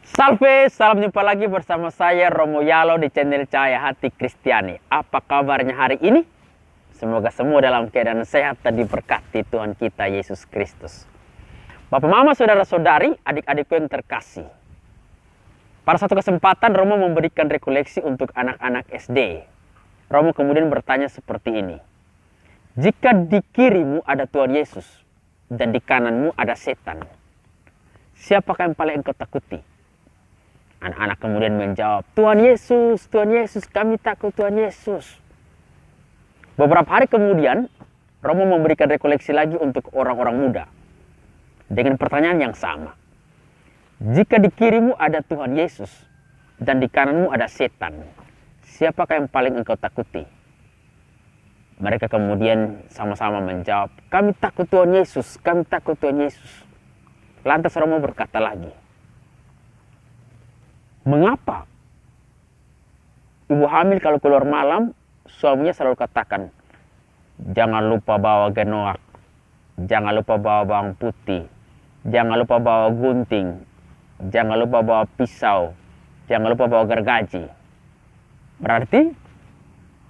Salve, salam jumpa lagi bersama saya Romo Yalo di channel Cahaya Hati Kristiani. Apa kabarnya hari ini? Semoga semua dalam keadaan sehat dan diberkati Tuhan kita Yesus Kristus. Bapak, mama, saudara-saudari, adik-adikku yang terkasih. Pada satu kesempatan Romo memberikan rekoleksi untuk anak-anak SD. Romo kemudian bertanya seperti ini. Jika di kirimu ada Tuhan Yesus dan di kananmu ada setan, siapakah yang paling engkau takuti? Anak-anak kemudian menjawab, Tuhan Yesus, kami takut Tuhan Yesus. Beberapa hari kemudian, Romo memberikan rekoleksi lagi untuk orang-orang muda. Dengan pertanyaan yang sama. Jika di kirimu ada Tuhan Yesus dan di kananmu ada setan, siapakah yang paling engkau takuti? Mereka kemudian sama-sama menjawab, kami takut Tuhan Yesus, kami takut Tuhan Yesus. Lantas Romo berkata lagi, mengapa ibu hamil kalau keluar malam, suaminya selalu katakan, jangan lupa bawa genoak, jangan lupa bawa bawang putih, jangan lupa bawa gunting, jangan lupa bawa pisau, jangan lupa bawa gergaji. Berarti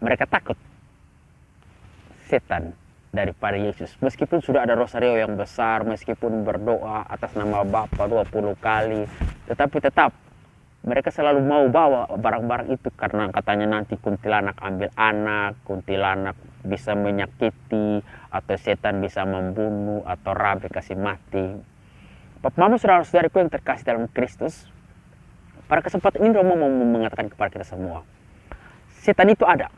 mereka takut setan daripada Yesus. Meskipun sudah ada rosario yang besar, meskipun berdoa atas nama Bapa 20 kali, tetapi tetap mereka selalu mau bawa barang-barang itu karena katanya nanti kuntilanak ambil anak, kuntilanak bisa menyakiti, atau setan bisa membunuh, atau rabe kasih mati. Bapak, mama, saudara-saudariku yang terkasih dalam Kristus, pada kesempatan ini Romo mau mengatakan kepada kita semua, setan itu ada.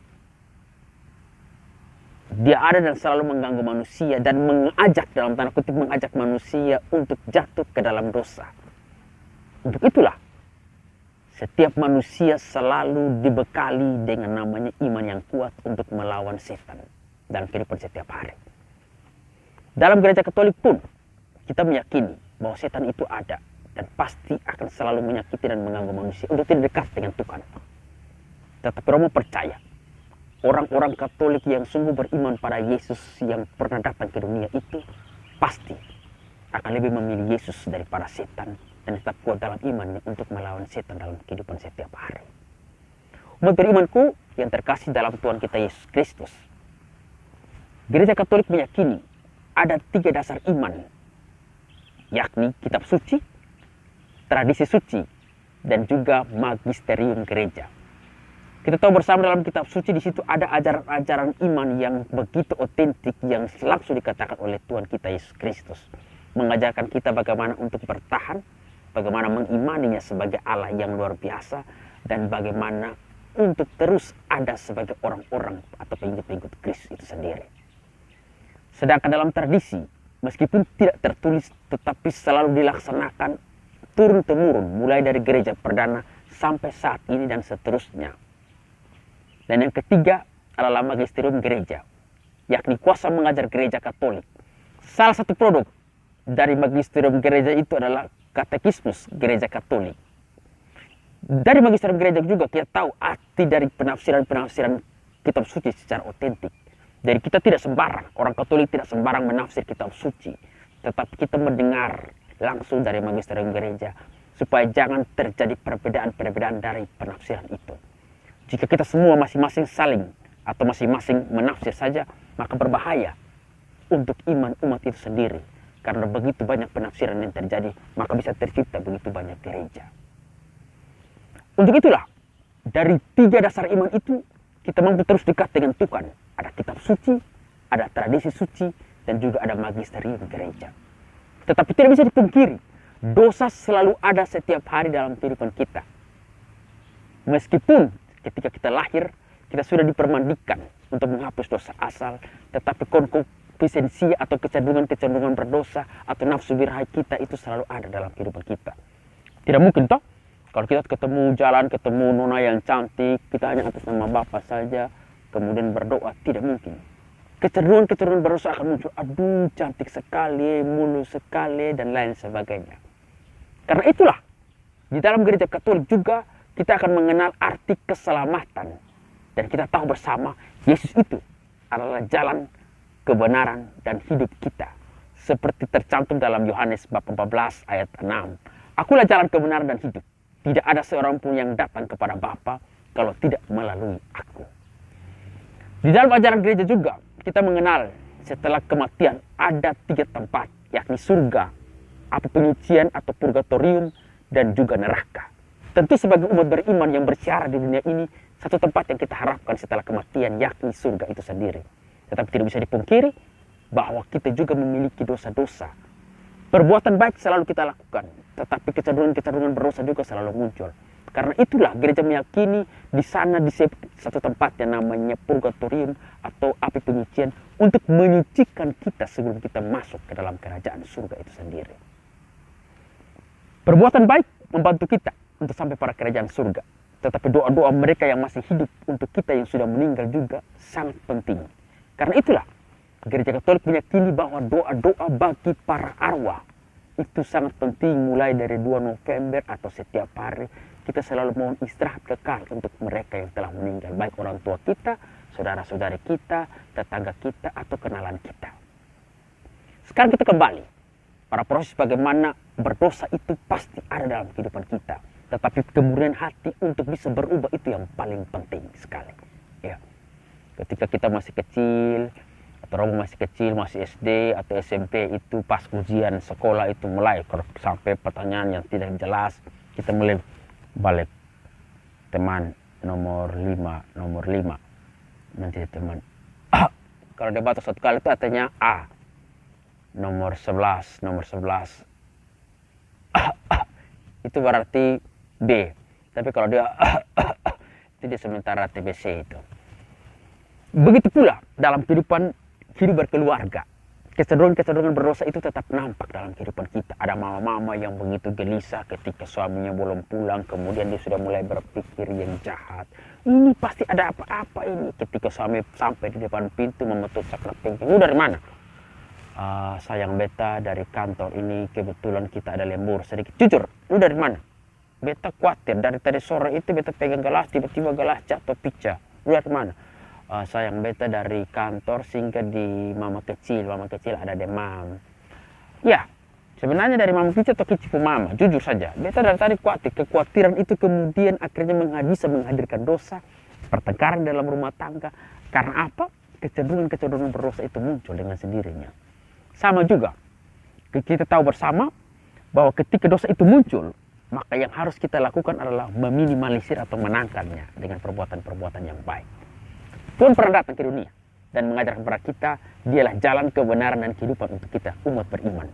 Dia ada dan selalu mengganggu manusia dan mengajak, dalam tanda kutip, mengajak manusia untuk jatuh ke dalam dosa. Untuk itulah setiap manusia selalu dibekali dengan namanya iman yang kuat untuk melawan setan dalam kehidupan setiap hari. Dalam gereja Katolik pun kita meyakini bahwa setan itu ada dan pasti akan selalu menyakiti dan mengganggu manusia untuk tidak dekat dengan Tuhan. Tetapi Romo percaya orang-orang Katolik yang sungguh beriman pada Yesus yang pernah datang ke dunia itu pasti akan lebih memilih Yesus daripada setan dan tetap kuat dalam imannya untuk melawan setan dalam kehidupan setiap hari. Umat berimanku yang terkasih dalam Tuhan kita Yesus Kristus, Gereja Katolik meyakini ada 3 dasar iman, yakni kitab suci, tradisi suci, dan juga magisterium gereja. Kita tahu bersama dalam kitab suci di situ ada ajaran-ajaran iman yang begitu otentik yang langsung dikatakan oleh Tuhan kita Yesus Kristus, mengajarkan kita bagaimana untuk bertahan, bagaimana mengimaninya sebagai Allah yang luar biasa, dan bagaimana untuk terus ada sebagai orang-orang atau pengikut-pengikut Kristus itu sendiri. Sedangkan dalam tradisi, meskipun tidak tertulis tetapi selalu dilaksanakan turun-temurun mulai dari gereja perdana sampai saat ini dan seterusnya. Dan yang ketiga adalah magisterium gereja, yakni kuasa mengajar gereja Katolik. Salah satu produk dari magisterium gereja itu adalah katekismus gereja Katolik. Dari magisterium gereja juga kita tahu arti dari penafsiran-penafsiran kitab suci secara otentik. Jadi kita tidak sembarang, orang Katolik tidak sembarang menafsir kitab suci, tetapi kita mendengar langsung dari magisterium gereja supaya jangan terjadi perbedaan-perbedaan dari penafsiran itu. Jika kita semua masing-masing saling atau masing-masing menafsir saja, maka berbahaya untuk iman umat itu sendiri. Karena begitu banyak penafsiran yang terjadi, maka bisa tercipta begitu banyak gereja. Untuk itulah, dari 3 dasar iman itu, kita mampu terus dekat dengan Tuhan. Ada kitab suci, ada tradisi suci, dan juga ada magisterium gereja. Tetapi tidak bisa dipungkiri, dosa selalu ada setiap hari dalam kehidupan kita. Meskipun ketika kita lahir, kita sudah dipermandikan untuk menghapus dosa asal, tetapi konkupiscensi atau kecenderungan-kecenderungan berdosa atau nafsu birahi kita itu selalu ada dalam kehidupan kita. Tidak mungkin toh, kalau kita ketemu jalan, ketemu nona yang cantik, kita hanya atas nama Bapa saja, kemudian berdoa, tidak mungkin. Kecenderungan-kecenderungan berdosa akan muncul, aduh cantik sekali, mulus sekali, dan lain sebagainya. Karena itulah, di dalam gereja Katolik juga, kita akan mengenal arti keselamatan. Dan kita tahu bersama, Yesus itu adalah jalan, kebenaran, dan hidup kita. Seperti tercantum dalam Yohanes bab 14 ayat 6. Akulah jalan kebenaran dan hidup. Tidak ada seorang pun yang datang kepada Bapa kalau tidak melalui aku. Di dalam ajaran gereja juga kita mengenal setelah kematian ada 3 tempat, yakni surga, api penyucian atau purgatorium, dan juga neraka. Tentu sebagai umat beriman yang bersiara di dunia ini, satu tempat yang kita harapkan setelah kematian yakni surga itu sendiri. Tetapi tidak bisa dipungkiri bahwa kita juga memiliki dosa-dosa. Perbuatan baik selalu kita lakukan, tetapi kecenderungan-kecenderungan berdosa juga selalu muncul. Karena itulah gereja meyakini di sana di satu tempat yang namanya purgatorium atau api penyucian untuk menyucikan kita sebelum kita masuk ke dalam kerajaan surga itu sendiri. Perbuatan baik membantu kita untuk sampai pada kerajaan surga. Tetapi doa-doa mereka yang masih hidup untuk kita yang sudah meninggal juga sangat penting. Karena itulah gereja Katolik meyakini bahwa doa-doa bagi para arwah itu sangat penting, mulai dari 2 November atau setiap hari kita selalu mohon istirahat kekal untuk mereka yang telah meninggal, baik orang tua kita, saudara-saudari kita, tetangga kita, atau kenalan kita. Sekarang kita kembali pada proses bagaimana berdosa itu pasti ada dalam kehidupan kita, tetapi kemurnian hati untuk bisa berubah itu yang paling penting sekali. Ya. Ketika kita masih kecil, atau Romo masih kecil, masih SD atau SMP, itu pas ujian sekolah itu mulai kalau sampai pertanyaan yang tidak jelas, kita mulai balik teman nomor 5. Nanti teman kalau dia batas 1 kali itu artinya A, nomor 11 itu berarti B. Tapi kalau dia itu dia sementara TBC itu. Begitu pula dalam kehidupan hidup berkeluarga. Kecenderungan-kecenderungan berdosa itu tetap nampak dalam kehidupan kita. Ada mama-mama yang begitu gelisah ketika suaminya belum pulang, kemudian dia sudah mulai berpikir yang jahat. Ini pasti ada apa-apa ini. Ketika suami sampai di depan pintu memetuk saklar pintu. Lu dari mana? Sayang beta dari kantor ini, kebetulan kita ada lembur sedikit. Jujur, lu dari mana? Beta khawatir dari tadi sore itu beta pegang gelas, tiba-tiba gelas jatuh pecah. Lu dari mana? Sayang beta dari kantor singgah di mama kecil ada demam. Ya, sebenarnya dari mama kecil atau kicipu mama, jujur saja, beta dari tadi khawatir. Kekhawatiran itu kemudian akhirnya bisa menghadirkan dosa, pertengkaran dalam rumah tangga. Karena apa? Kecenderungan berdosa itu muncul dengan sendirinya. Sama juga, kita tahu bersama bahwa ketika dosa itu muncul, maka yang harus kita lakukan adalah meminimalisir atau menangkalnya dengan perbuatan-perbuatan yang baik. Tuhan pernah datang ke dunia dan mengajarkan kepada kita, dialah jalan kebenaran dan kehidupan untuk kita umat beriman.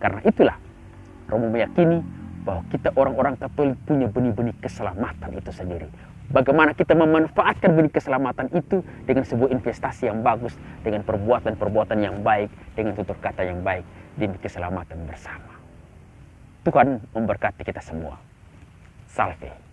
Karena itulah Romo meyakini bahwa kita orang-orang Katolik punya benih-benih keselamatan itu sendiri. Bagaimana kita memanfaatkan benih keselamatan itu dengan sebuah investasi yang bagus, dengan perbuatan-perbuatan yang baik, dengan tutur kata yang baik, demi keselamatan bersama. Tuhan memberkati kita semua. Salve.